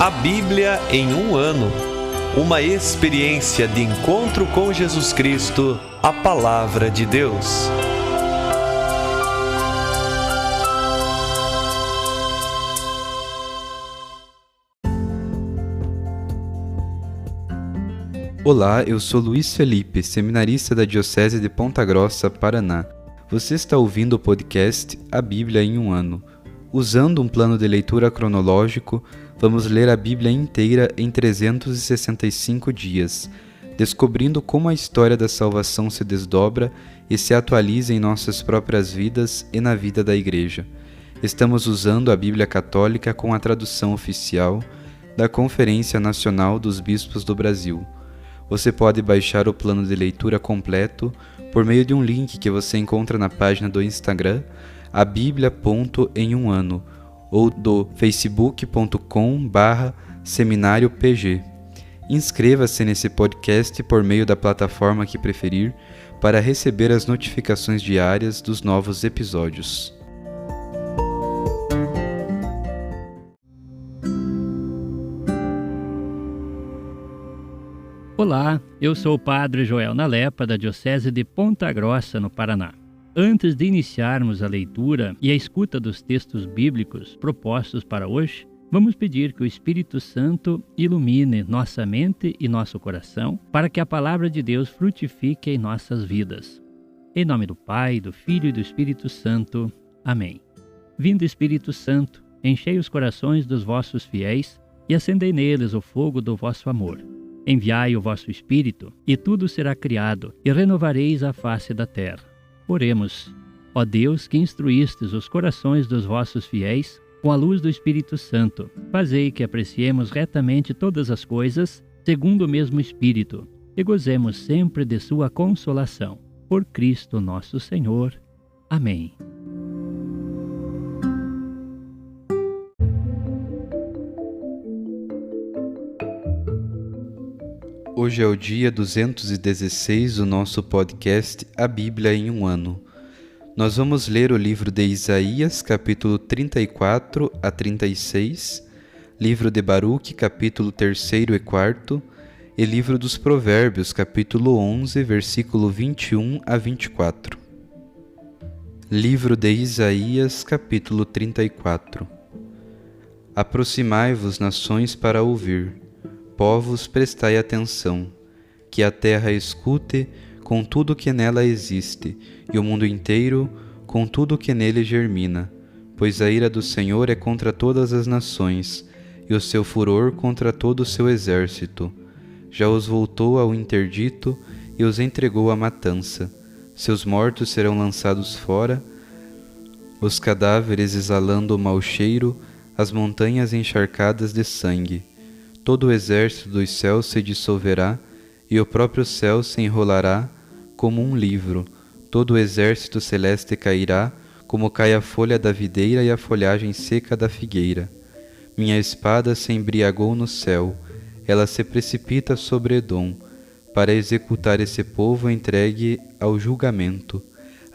A Bíblia em um ano. Uma experiência de encontro com Jesus Cristo, a Palavra de Deus. Olá, eu sou Luiz Felipe, seminarista da Diocese de Ponta Grossa, Paraná. Você está ouvindo o podcast A Bíblia em um ano. Usando um plano de leitura cronológico, vamos ler a Bíblia inteira em 365 dias, descobrindo como a história da salvação se desdobra e se atualiza em nossas próprias vidas e na vida da Igreja. Estamos usando a Bíblia Católica com a tradução oficial da Conferência Nacional dos Bispos do Brasil. Você pode baixar o plano de leitura completo por meio de um link que você encontra na página do Instagram, abiblia.emuano, ou do facebook.com/seminariopg. Inscreva-se nesse podcast por meio da plataforma que preferir para receber as notificações diárias dos novos episódios. Olá, eu sou o Padre Joel Nalepa, da Diocese de Ponta Grossa, no Paraná. Antes de iniciarmos a leitura e a escuta dos textos bíblicos propostos para hoje, vamos pedir que o Espírito Santo ilumine nossa mente e nosso coração para que a Palavra de Deus frutifique em nossas vidas. Em nome do Pai, do Filho e do Espírito Santo. Amém. Vindo Espírito Santo, enchei os corações dos vossos fiéis e acendei neles o fogo do vosso amor. Enviai o vosso Espírito, e tudo será criado, e renovareis a face da terra. Oremos. Ó Deus, que instruístes os corações dos vossos fiéis, com a luz do Espírito Santo, fazei que apreciemos retamente todas as coisas, segundo o mesmo Espírito, e gozemos sempre de sua consolação. Por Cristo nosso Senhor. Amém. Hoje é o dia 216 do nosso podcast A Bíblia em um ano. Nós vamos ler o livro de Isaías, capítulo 34 a 36, livro de Baruque, capítulo 3 e 4, e livro dos Provérbios, capítulo 11, versículo 21 a 24. Livro de Isaías, capítulo 34. Aproximai-vos, nações, para ouvir. Povos, prestai atenção, que a terra escute com tudo que nela existe, e o mundo inteiro com tudo que nele germina, pois a ira do Senhor é contra todas as nações, e o seu furor contra todo o seu exército. Já os voltou ao interdito e os entregou à matança. Seus mortos serão lançados fora, os cadáveres exalando o mau cheiro, as montanhas encharcadas de sangue. Todo o exército dos céus se dissolverá, e o próprio céu se enrolará como um livro. Todo o exército celeste cairá, como cai a folha da videira e a folhagem seca da figueira. Minha espada se embriagou no céu, ela se precipita sobre Edom, para executar esse povo entregue ao julgamento.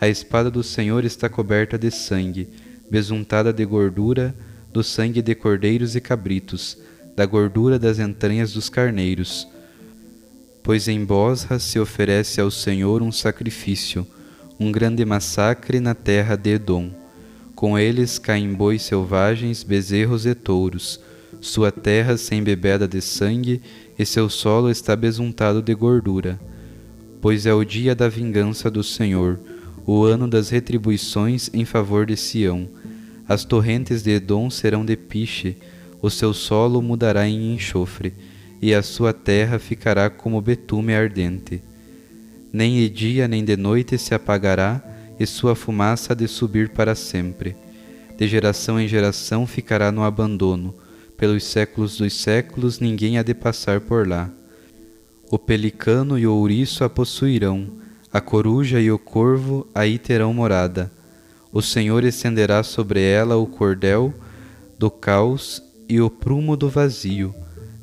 A espada do Senhor está coberta de sangue, besuntada de gordura, do sangue de cordeiros e cabritos, da gordura das entranhas dos carneiros. Pois em Bosra se oferece ao Senhor um sacrifício, um grande massacre na terra de Edom. Com eles caem bois selvagens, bezerros e touros. Sua terra se embebeda de sangue, e seu solo está besuntado de gordura. Pois é o dia da vingança do Senhor, o ano das retribuições em favor de Sião. As torrentes de Edom serão de piche, o seu solo mudará em enxofre, e a sua terra ficará como betume ardente. Nem de dia nem de noite se apagará, e sua fumaça há de subir para sempre. De geração em geração ficará no abandono, pelos séculos dos séculos ninguém há de passar por lá. O pelicano e o ouriço a possuirão, a coruja e o corvo aí terão morada. O Senhor estenderá sobre ela o cordel do caos e o prumo do vazio.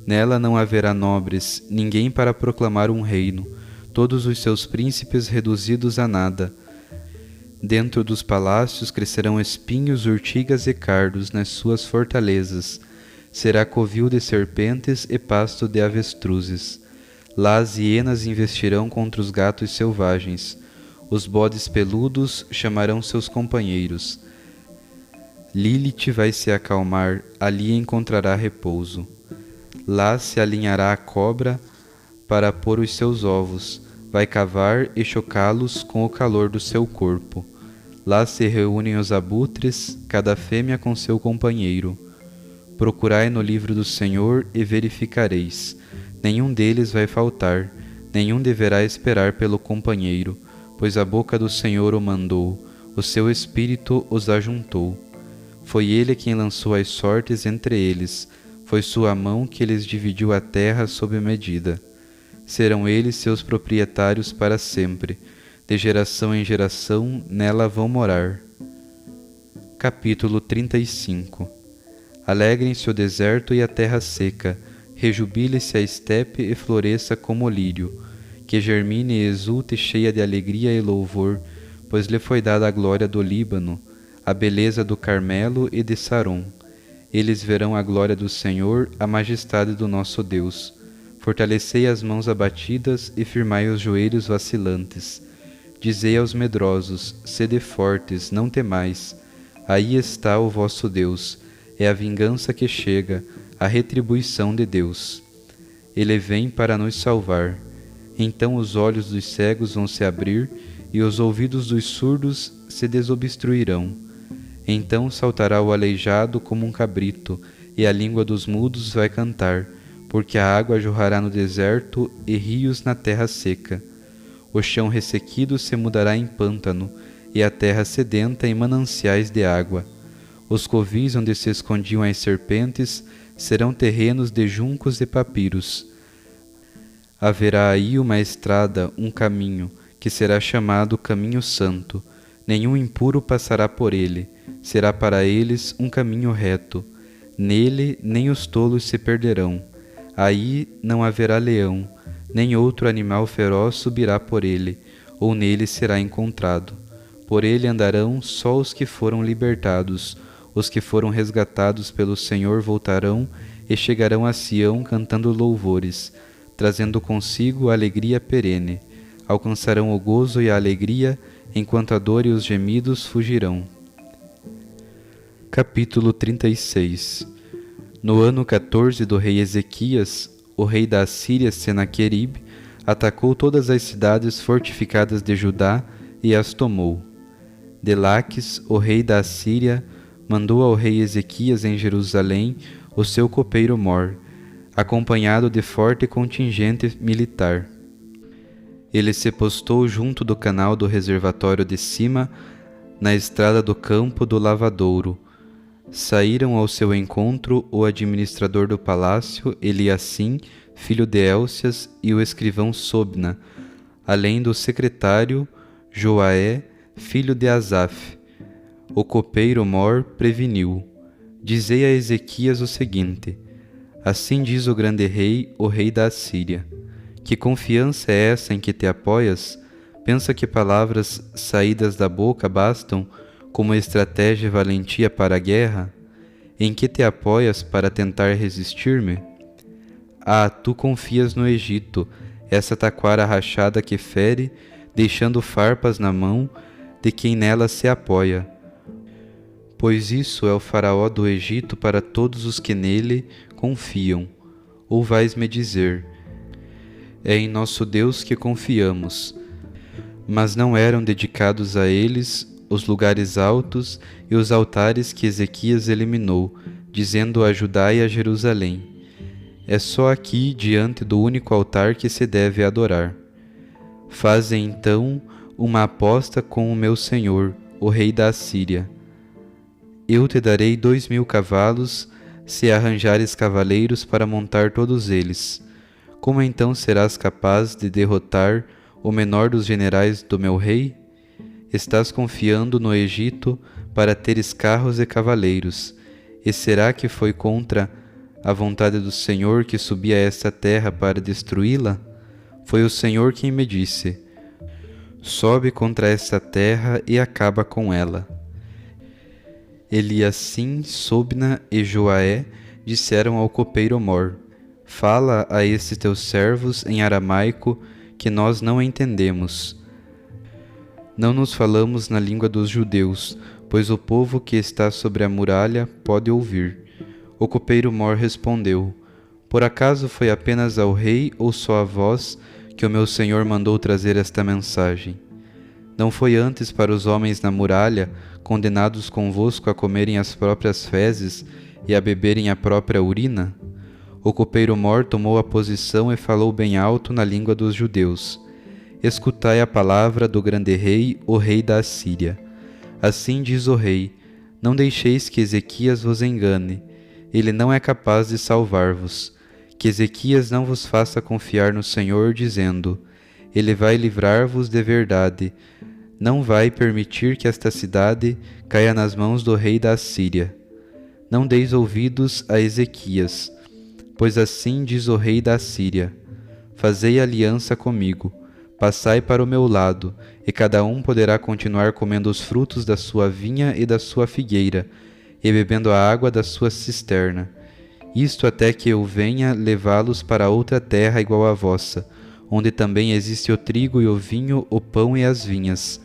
Nela não haverá nobres, ninguém para proclamar um reino, todos os seus príncipes reduzidos a nada. Dentro dos palácios crescerão espinhos, urtigas e cardos nas suas fortalezas. será covil de serpentes e pasto de avestruzes. Lá as hienas investirão contra os gatos selvagens. Os bodes peludos chamarão seus companheiros. Lilith vai se acalmar, ali encontrará repouso. Lá se alinhará a cobra para pôr os seus ovos, vai cavar e chocá-los com o calor do seu corpo. Lá se reúnem os abutres, cada fêmea com seu companheiro. Procurai no livro do Senhor e verificareis. Nenhum deles vai faltar, nenhum deverá esperar pelo companheiro, pois a boca do Senhor o mandou, o seu espírito os ajuntou. Foi ele quem lançou as sortes entre eles, foi sua mão que lhes dividiu a terra sob medida. Serão eles seus proprietários para sempre, de geração em geração nela vão morar. Capítulo 35. Alegrem-se o deserto e a terra seca, rejubile-se a estepe e floresça como o lírio, que germine e exulte cheia de alegria e louvor, pois lhe foi dada a glória do Líbano, a beleza do Carmelo e de Saron. Eles verão a glória do Senhor, a majestade do nosso Deus. Fortalecei as mãos abatidas e firmai os joelhos vacilantes. Dizei aos medrosos, sede fortes, não temais. Aí está o vosso Deus, é a vingança que chega, a retribuição de Deus. Ele vem para nos salvar. Então os olhos dos cegos vão se abrir e os ouvidos dos surdos se desobstruirão. Então saltará o aleijado como um cabrito, e a língua dos mudos vai cantar, porque a água jorrará no deserto e rios na terra seca. O chão ressequido se mudará em pântano, e a terra sedenta em mananciais de água. Os covis onde se escondiam as serpentes serão terrenos de juncos e papiros. Haverá aí uma estrada, um caminho, que será chamado Caminho Santo. Nenhum impuro passará por ele, será para eles um caminho reto. Nele nem os tolos se perderão. Aí não haverá leão, nem outro animal feroz subirá por ele, ou nele será encontrado. Por ele andarão só os que foram libertados, os que foram resgatados pelo Senhor voltarão e chegarão a Sião cantando louvores, trazendo consigo a alegria perene. Alcançarão o gozo e a alegria, enquanto a dor e os gemidos fugirão. Capítulo 36. No ano 14 do rei Ezequias, o rei da Assíria Senaquerib atacou todas as cidades fortificadas de Judá e as tomou. De Laques, o rei da Assíria, mandou ao rei Ezequias em Jerusalém o seu copeiro Mor, acompanhado de forte contingente militar. Ele se postou junto do canal do reservatório de cima, na estrada do campo do lavadouro. Saíram ao seu encontro o administrador do palácio, Eliacim, filho de Elcias, e o escrivão Sobna, além do secretário, Joaé, filho de Asaf. O copeiro Mor preveniu: dizei a Ezequias o seguinte: assim diz o grande rei, o rei da Assíria. Que confiança é essa em que te apoias? Pensa que palavras saídas da boca bastam como estratégia e valentia para a guerra? Em que te apoias para tentar resistir-me? Ah, tu confias no Egito, essa taquara rachada que fere, deixando farpas na mão de quem nela se apoia. Pois isso é o faraó do Egito para todos os que nele confiam. Ou vais-me dizer: é em nosso Deus que confiamos. Mas não eram dedicados a eles os lugares altos e os altares que Ezequias eliminou, dizendo a Judá e a Jerusalém: é só aqui diante do único altar que se deve adorar. Faze então uma aposta com o meu senhor, o rei da Assíria. Eu te darei 2.000 cavalos, se arranjares cavaleiros para montar todos eles. Como então serás capaz de derrotar o menor dos generais do meu rei? Estás confiando no Egito para teres carros e cavaleiros. E será que foi contra a vontade do Senhor que subi a esta terra para destruí-la? Foi o Senhor quem me disse: sobe contra esta terra e acaba com ela. Eliacim, Sobna e Joaé disseram ao copeiro Mor: fala a estes teus servos em aramaico, que nós não entendemos. Não nos falamos na língua dos judeus, pois o povo que está sobre a muralha pode ouvir. O copeiro Mor respondeu: por acaso foi apenas ao rei ou só a vós que o meu senhor mandou trazer esta mensagem? Não foi antes para os homens na muralha, condenados convosco a comerem as próprias fezes e a beberem a própria urina? O copeiro Mor tomou a posição e falou bem alto na língua dos judeus: escutai a palavra do grande rei, o rei da Assíria. Assim diz o rei: não deixeis que Ezequias vos engane. Ele não é capaz de salvar-vos. Que Ezequias não vos faça confiar no Senhor, dizendo: ele vai livrar-vos de verdade. Não vai permitir que esta cidade caia nas mãos do rei da Assíria. Não deis ouvidos a Ezequias, pois assim diz o rei da Assíria: fazei aliança comigo, passai para o meu lado, e cada um poderá continuar comendo os frutos da sua vinha e da sua figueira, e bebendo a água da sua cisterna. Isto até que eu venha levá-los para outra terra igual à vossa, onde também existe o trigo e o vinho, o pão e as vinhas.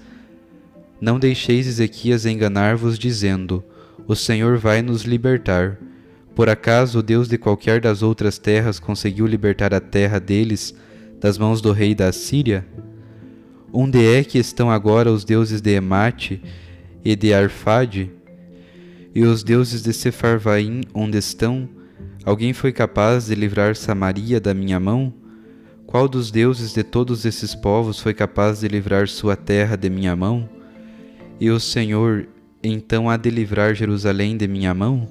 Não deixeis Ezequias enganar-vos, dizendo: o Senhor vai nos libertar. Por acaso o Deus de qualquer das outras terras conseguiu libertar a terra deles das mãos do rei da Assíria? Onde é que estão agora os deuses de Emate e de Arfade? E os deuses de Sefarvaim, onde estão? Alguém foi capaz de livrar Samaria da minha mão? Qual dos deuses de todos esses povos foi capaz de livrar sua terra de minha mão? E o Senhor, então, há de livrar Jerusalém de minha mão?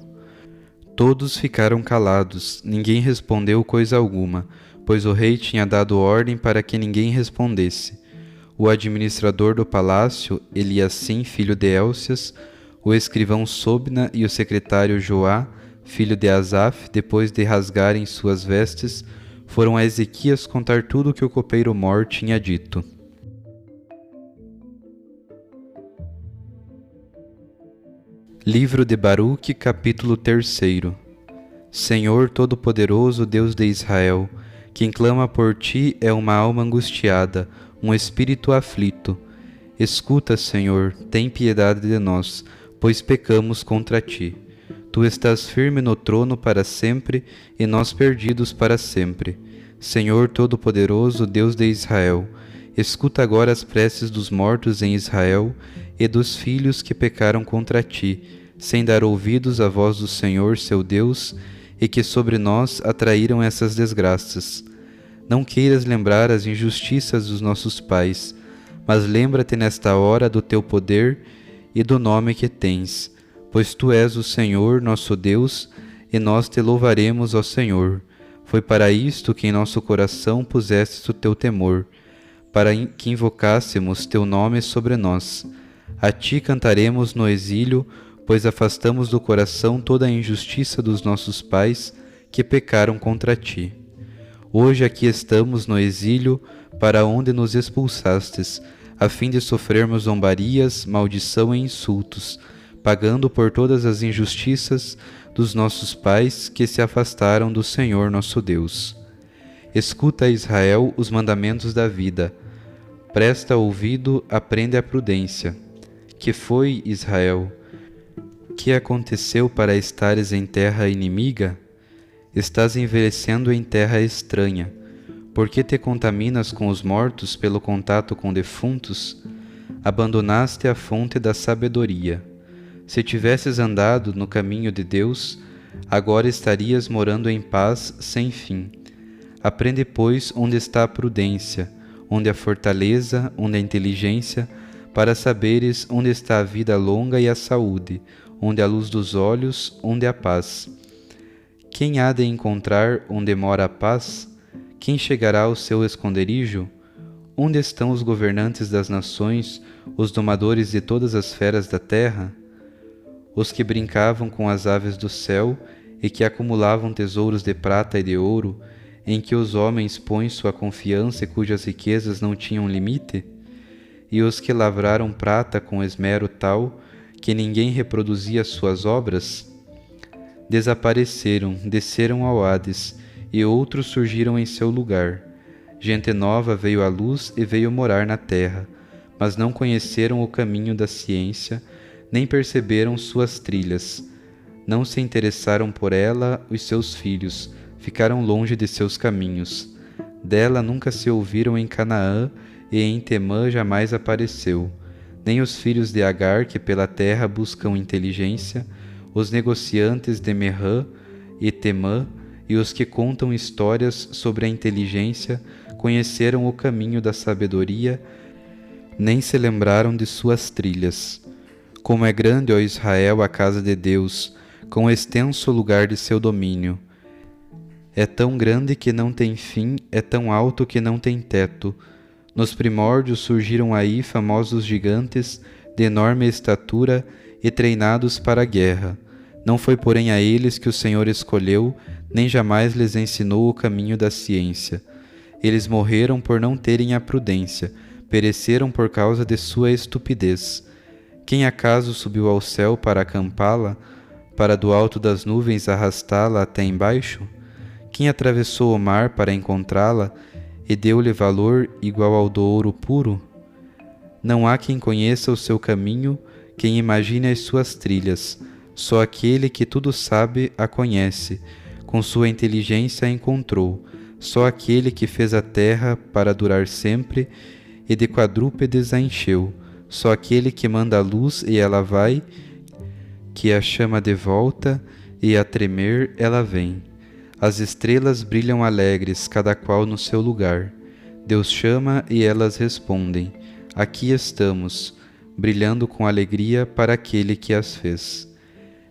Todos ficaram calados, ninguém respondeu coisa alguma, pois o rei tinha dado ordem para que ninguém respondesse. O administrador do palácio, Eliacim, filho de Elcias, o escrivão Sobna e o secretário Joá, filho de Asaf, depois de rasgarem suas vestes, foram a Ezequias contar tudo o que o copeiro Mor tinha dito. Livro de Baruque, capítulo 3. Senhor Todo-Poderoso, Deus de Israel, quem clama por ti é uma alma angustiada, um espírito aflito. Escuta, Senhor, tem piedade de nós, pois pecamos contra ti. Tu estás firme no trono para sempre, e nós perdidos para sempre. Senhor Todo-Poderoso, Deus de Israel, escuta agora as preces dos mortos em Israel e dos filhos que pecaram contra ti, sem dar ouvidos à voz do Senhor, seu Deus, e que sobre nós atraíram essas desgraças. Não queiras lembrar as injustiças dos nossos pais, mas lembra-te nesta hora do teu poder e do nome que tens, pois tu és o Senhor, nosso Deus, e nós te louvaremos, ó Senhor. Foi para isto que em nosso coração pusestes o teu temor, para que invocássemos teu nome sobre nós. A ti cantaremos no exílio, pois afastamos do coração toda a injustiça dos nossos pais que pecaram contra ti. Hoje aqui estamos no exílio, para onde nos expulsastes, a fim de sofrermos zombarias, maldição e insultos, pagando por todas as injustiças dos nossos pais que se afastaram do Senhor nosso Deus. Escuta, Israel, os mandamentos da vida. Presta ouvido, aprende a prudência. Que foi, Israel? Que aconteceu para estares em terra inimiga? Estás envelhecendo em terra estranha. Por que te contaminas com os mortos pelo contato com defuntos? Abandonaste a fonte da sabedoria. Se tivesses andado no caminho de Deus, agora estarias morando em paz sem fim. Aprende, pois, onde está a prudência, onde a fortaleza, onde a inteligência, para saberes onde está a vida longa e a saúde, onde a luz dos olhos, onde a paz. Quem há de encontrar onde mora a paz? Quem chegará ao seu esconderijo? Onde estão os governantes das nações, os domadores de todas as feras da terra? Os que brincavam com as aves do céu e que acumulavam tesouros de prata e de ouro, em que os homens põem sua confiança e cujas riquezas não tinham limite? E os que lavraram prata com esmero tal que ninguém reproduzia suas obras? desapareceram, desceram ao Hades, e outros surgiram em seu lugar. Gente nova veio à luz e veio morar na terra, mas não conheceram o caminho da ciência, nem perceberam suas trilhas. Não se interessaram por ela os seus filhos, ficaram longe de seus caminhos. Dela nunca se ouviram em Canaã, e em Temã jamais apareceu. Nem os filhos de Agar, que pela terra buscam inteligência, os negociantes de Merã e Temã, e os que contam histórias sobre a inteligência, conheceram o caminho da sabedoria, nem se lembraram de suas trilhas. Como é grande, ó Israel, a casa de Deus, quão extenso o lugar de seu domínio. É tão grande que não tem fim, é tão alto que não tem teto. Nos primórdios surgiram aí famosos gigantes, de enorme estatura e treinados para a guerra. Não foi, porém, a eles que o Senhor escolheu, nem jamais lhes ensinou o caminho da ciência. Eles morreram por não terem a prudência, pereceram por causa de sua estupidez. Quem acaso subiu ao céu para acampá-la, para do alto das nuvens arrastá-la até embaixo? Quem atravessou o mar para encontrá-la e deu-lhe valor igual ao do ouro puro? Não há quem conheça o seu caminho, quem imagine as suas trilhas. Só aquele que tudo sabe a conhece, com sua inteligência a encontrou. Só aquele que fez a terra para durar sempre e de quadrúpedes a encheu. Só aquele que manda a luz e ela vai, que a chama de volta e a tremer ela vem. As estrelas brilham alegres, cada qual no seu lugar. Deus chama e elas respondem: aqui estamos, brilhando com alegria para aquele que as fez.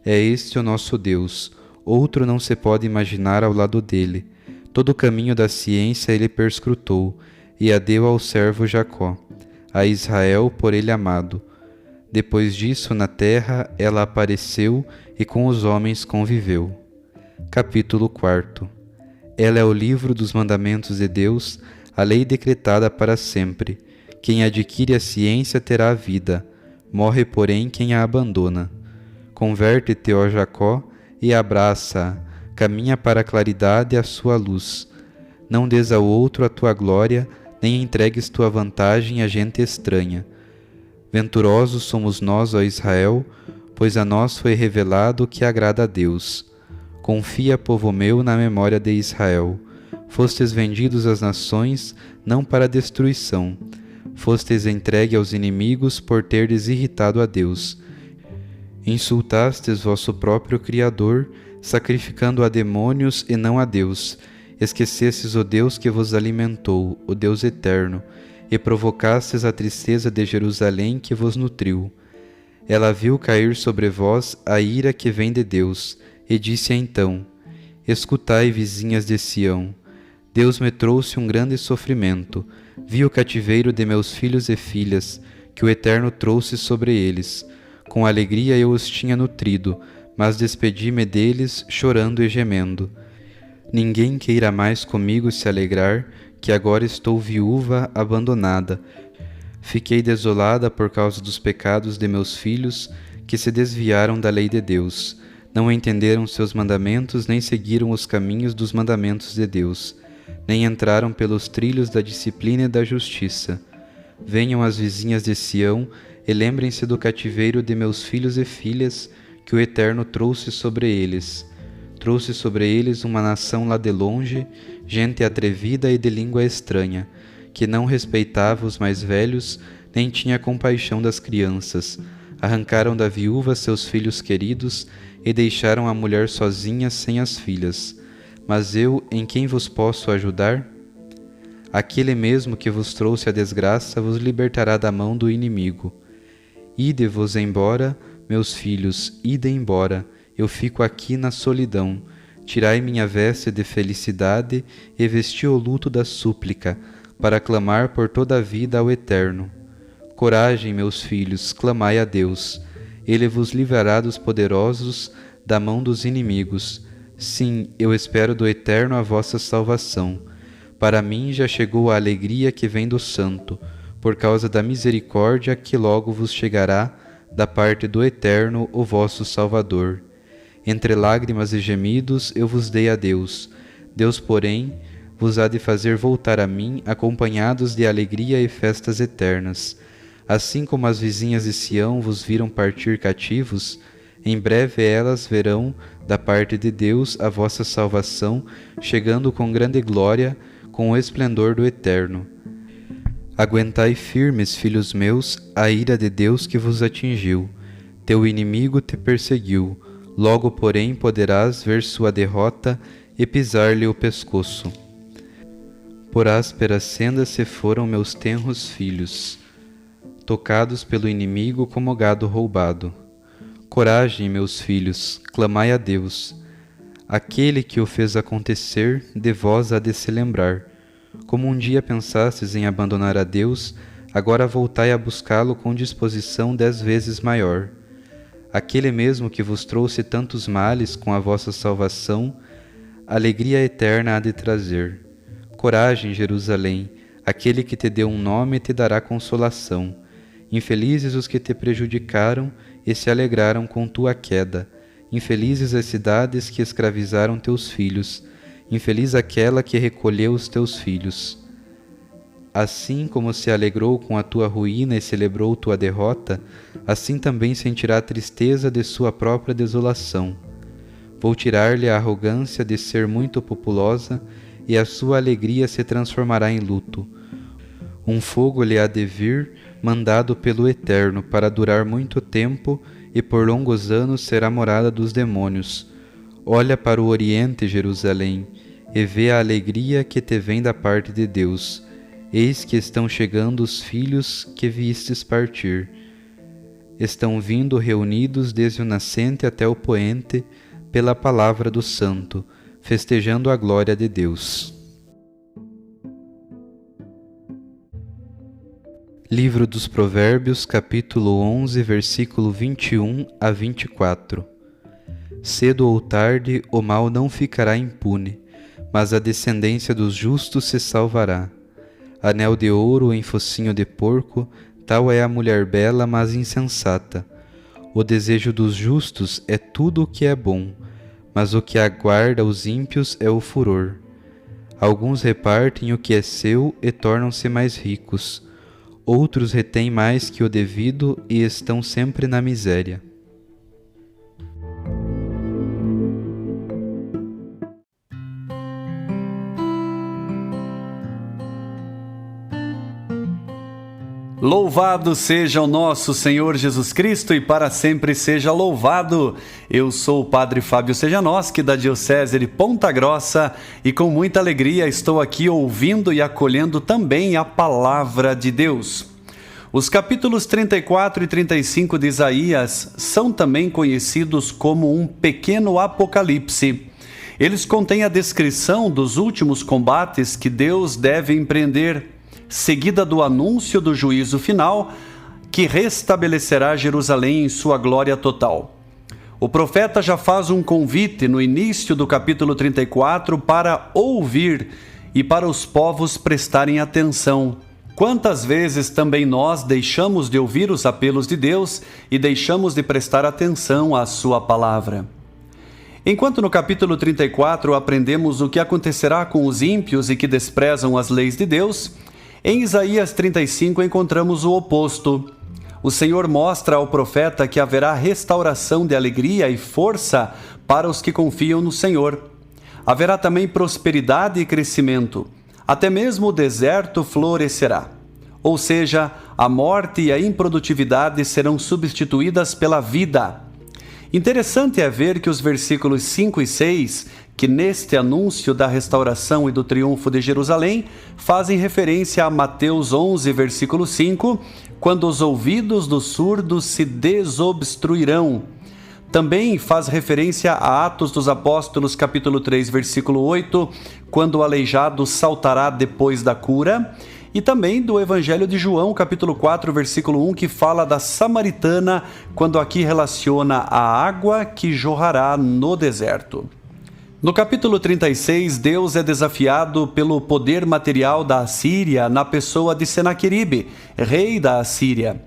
É este o nosso Deus, outro não se pode imaginar ao lado dele. Todo o caminho da ciência ele perscrutou, e a deu ao servo Jacó, a Israel por ele amado. Depois disso, na terra, ela apareceu e com os homens conviveu. Capítulo 4. Ela é o livro dos mandamentos de Deus, a lei decretada para sempre. Quem adquire a ciência terá a vida, morre, porém, quem a abandona. Converte-te, ó Jacó, e abraça-a, caminha para a claridade e a sua luz. Não des ao outro a tua glória, nem entregues tua vantagem a gente estranha. Venturosos somos nós, ó Israel, pois a nós foi revelado o que agrada a Deus. Confia, povo meu, na memória de Israel. Fostes vendidos às nações, não para destruição. Fostes entregue aos inimigos por terdes irritado a Deus. Insultastes vosso próprio Criador, sacrificando a demônios e não a Deus. Esquecestes o Deus que vos alimentou, o Deus eterno, e provocastes a tristeza de Jerusalém que vos nutriu. Ela viu cair sobre vós a ira que vem de Deus, e disse então: escutai, vizinhas de Sião, Deus me trouxe um grande sofrimento. Vi o cativeiro de meus filhos e filhas, que o Eterno trouxe sobre eles. Com alegria eu os tinha nutrido, mas despedi-me deles, chorando e gemendo. Ninguém queira mais comigo se alegrar, que agora estou viúva, abandonada. Fiquei desolada por causa dos pecados de meus filhos, que se desviaram da lei de Deus. Não entenderam seus mandamentos, nem seguiram os caminhos dos mandamentos de Deus, nem entraram pelos trilhos da disciplina e da justiça. Venham as vizinhas de Sião, e lembrem-se do cativeiro de meus filhos e filhas, que o Eterno trouxe sobre eles. Trouxe sobre eles uma nação lá de longe, gente atrevida e de língua estranha, que não respeitava os mais velhos, nem tinha compaixão das crianças. Arrancaram da viúva seus filhos queridos e deixaram a mulher sozinha sem as filhas. Mas eu, em quem vos posso ajudar? Aquele mesmo que vos trouxe a desgraça vos libertará da mão do inimigo. Ide-vos embora, meus filhos, ide embora, eu fico aqui na solidão. Tirai minha veste de felicidade e vesti o luto da súplica, para clamar por toda a vida ao Eterno. Coragem, meus filhos, clamai a Deus. Ele vos livrará dos poderosos, da mão dos inimigos. Sim, eu espero do Eterno a vossa salvação. Para mim já chegou a alegria que vem do Santo, por causa da misericórdia que logo vos chegará da parte do Eterno, o vosso Salvador. Entre lágrimas e gemidos eu vos dei a Deus. Deus, porém, vos há de fazer voltar a mim, acompanhados de alegria e festas eternas. Assim como as vizinhas de Sião vos viram partir cativos, em breve elas verão, da parte de Deus, a vossa salvação, chegando com grande glória, com o esplendor do Eterno. Aguentai firmes, filhos meus, a ira de Deus que vos atingiu. Teu inimigo te perseguiu, logo, porém, poderás ver sua derrota e pisar-lhe o pescoço. Por ásperas sendas se foram meus tenros filhos, tocados pelo inimigo como gado roubado. Coragem, meus filhos, clamai a Deus. Aquele que o fez acontecer, de vós há de se lembrar. Como um dia pensastes em abandonar a Deus, agora voltai a buscá-lo com disposição 10 vezes maior. Aquele mesmo que vos trouxe tantos males com a vossa salvação, alegria eterna há de trazer. Coragem, Jerusalém, aquele que te deu um nome te dará consolação. Infelizes os que te prejudicaram e se alegraram com tua queda. Infelizes as cidades que escravizaram teus filhos. Infeliz aquela que recolheu os teus filhos. Assim como se alegrou com a tua ruína e celebrou tua derrota, assim também sentirá a tristeza de sua própria desolação. Vou tirar-lhe a arrogância de ser muito populosa, e a sua alegria se transformará em luto. Um fogo lhe há de vir, mandado pelo Eterno, para durar muito tempo, e por longos anos será morada dos demônios. Olha para o oriente, Jerusalém, e vê a alegria que te vem da parte de Deus. Eis que estão chegando os filhos que vistes partir. Estão vindo reunidos desde o nascente até o poente, pela palavra do Santo, festejando a glória de Deus. Livro dos Provérbios, capítulo 11, versículo 21 a 24. Cedo ou tarde o mal não ficará impune, mas a descendência dos justos se salvará. Anel de ouro em focinho de porco, tal é a mulher bela, mas insensata. O desejo dos justos é tudo o que é bom, mas o que aguarda os ímpios é o furor. Alguns repartem o que é seu e tornam-se mais ricos. Outros retêm mais que o devido e estão sempre na miséria. Louvado seja o nosso Senhor Jesus Cristo e para sempre seja louvado. Eu sou o Padre Fábio Sejanoski, da Diocese de Ponta Grossa, e com muita alegria estou aqui ouvindo e acolhendo também a Palavra de Deus. Os capítulos 34 e 35 de Isaías são também conhecidos como um pequeno apocalipse. Eles contêm a descrição dos últimos combates que Deus deve empreender, seguida do anúncio do juízo final, que restabelecerá Jerusalém em sua glória total. O profeta já faz um convite no início do capítulo 34 para ouvir e para os povos prestarem atenção. Quantas vezes também nós deixamos de ouvir os apelos de Deus e deixamos de prestar atenção à sua palavra? Enquanto no capítulo 34 aprendemos o que acontecerá com os ímpios e que desprezam as leis de Deus, em Isaías 35 encontramos o oposto. O Senhor mostra ao profeta que haverá restauração de alegria e força para os que confiam no Senhor. Haverá também prosperidade e crescimento. Até mesmo o deserto florescerá. Ou seja, a morte e a improdutividade serão substituídas pela vida. Interessante é ver que os versículos 5 e 6, que neste anúncio da restauração e do triunfo de Jerusalém, fazem referência a Mateus 11, versículo 5, quando os ouvidos dos surdos se desobstruirão. Também faz referência a Atos dos Apóstolos, capítulo 3, versículo 8, quando o aleijado saltará depois da cura, e também do Evangelho de João, capítulo 4, versículo 1, que fala da samaritana, quando aqui relaciona a água que jorrará no deserto. No capítulo 36, Deus é desafiado pelo poder material da Assíria na pessoa de Senaqueribe, rei da Assíria.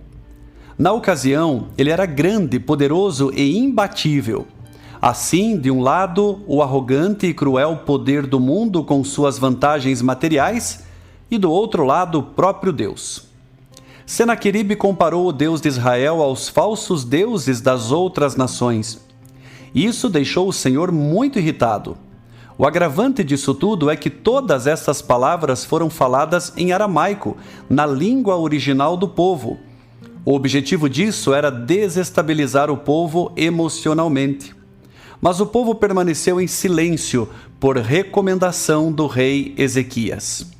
Na ocasião, ele era grande, poderoso e imbatível. Assim, de um lado, o arrogante e cruel poder do mundo com suas vantagens materiais, e do outro lado, o próprio Deus. Senaqueribe comparou o Deus de Israel aos falsos deuses das outras nações. Isso deixou o Senhor muito irritado. O agravante disso tudo é que todas essas palavras foram faladas em aramaico, na língua original do povo. O objetivo disso era desestabilizar o povo emocionalmente. Mas o povo permaneceu em silêncio por recomendação do rei Ezequias.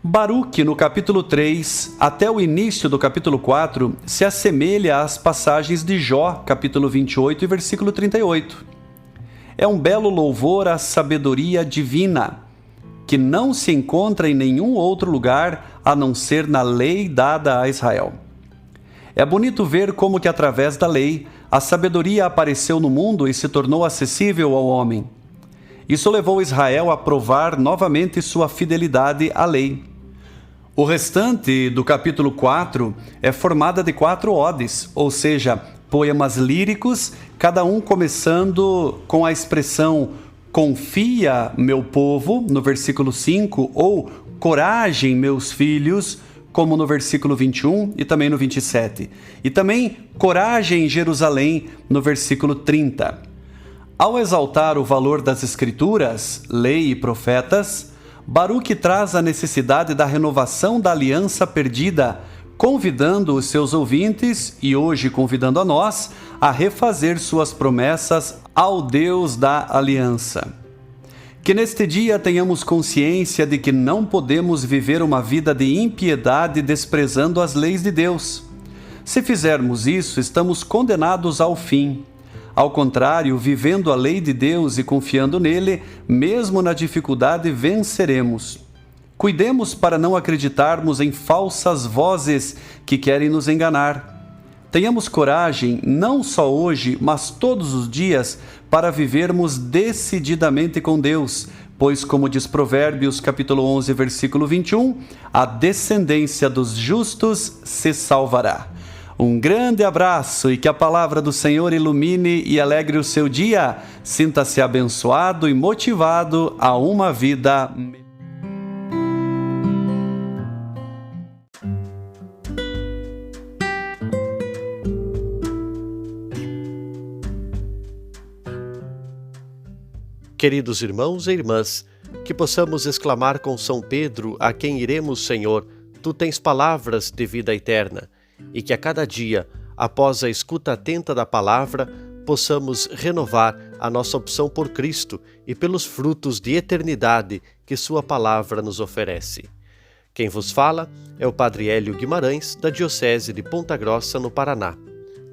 Baruque, no capítulo 3, até o início do capítulo 4, se assemelha às passagens de Jó, capítulo 28 e versículo 38. É um belo louvor à sabedoria divina, que não se encontra em nenhum outro lugar a não ser na lei dada a Israel. É bonito ver como que através da lei, a sabedoria apareceu no mundo e se tornou acessível ao homem. Isso levou Israel a provar novamente sua fidelidade à lei. O restante do capítulo 4 é formada de 4 odes, ou seja, poemas líricos, cada um começando com a expressão "confia, meu povo", no versículo 5, ou "coragem, meus filhos", como no versículo 21 e também no 27. E também "coragem, Jerusalém", no versículo 30. Ao exaltar o valor das Escrituras, lei e profetas, Baruque traz a necessidade da renovação da aliança perdida, convidando os seus ouvintes, e hoje convidando a nós, a refazer suas promessas ao Deus da aliança. Que neste dia tenhamos consciência de que não podemos viver uma vida de impiedade desprezando as leis de Deus. Se fizermos isso, estamos condenados ao fim. Ao contrário, vivendo a lei de Deus e confiando nele, mesmo na dificuldade, venceremos. Cuidemos para não acreditarmos em falsas vozes que querem nos enganar. Tenhamos coragem, não só hoje, mas todos os dias, para vivermos decididamente com Deus, pois, como diz Provérbios, capítulo 11, versículo 21, a descendência dos justos se salvará. Um grande abraço e que a palavra do Senhor ilumine e alegre o seu dia. Sinta-se abençoado e motivado a uma vida melhor. Queridos irmãos e irmãs, que possamos exclamar com São Pedro, a quem iremos, Senhor, Tu tens palavras de vida eterna, e que a cada dia, após a escuta atenta da palavra, possamos renovar a nossa opção por Cristo e pelos frutos de eternidade que Sua palavra nos oferece. Quem vos fala é o Padre Hélio Guimarães, da Diocese de Ponta Grossa, no Paraná.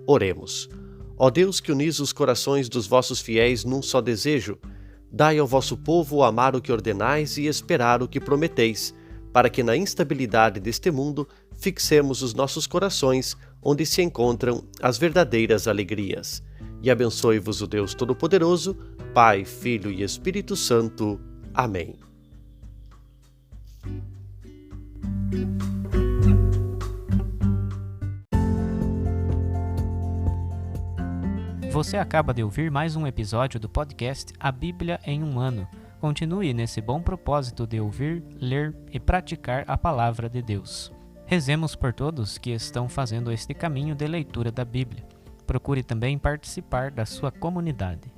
Oremos. Ó Deus, que unis os corações dos vossos fiéis num só desejo, dai ao vosso povo amar o que ordenais e esperar o que prometeis, para que na instabilidade deste mundo fixemos os nossos corações onde se encontram as verdadeiras alegrias. E abençoe-vos o Deus Todo-Poderoso, Pai, Filho e Espírito Santo. Amém. Você acaba de ouvir mais um episódio do podcast A Bíblia em um Ano. Continue nesse bom propósito de ouvir, ler e praticar a Palavra de Deus. Rezemos por todos que estão fazendo este caminho de leitura da Bíblia. Procure também participar da sua comunidade.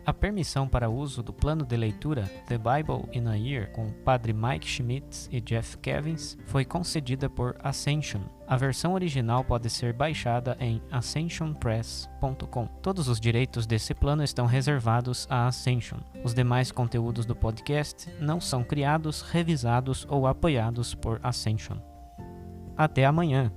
A permissão para uso do plano de leitura The Bible in a Year com Padre Mike Schmitz e Jeff Kevins foi concedida por Ascension. A versão original pode ser baixada em ascensionpress.com. Todos os direitos desse plano estão reservados à Ascension. Os demais conteúdos do podcast não são criados, revisados ou apoiados por Ascension. Até amanhã!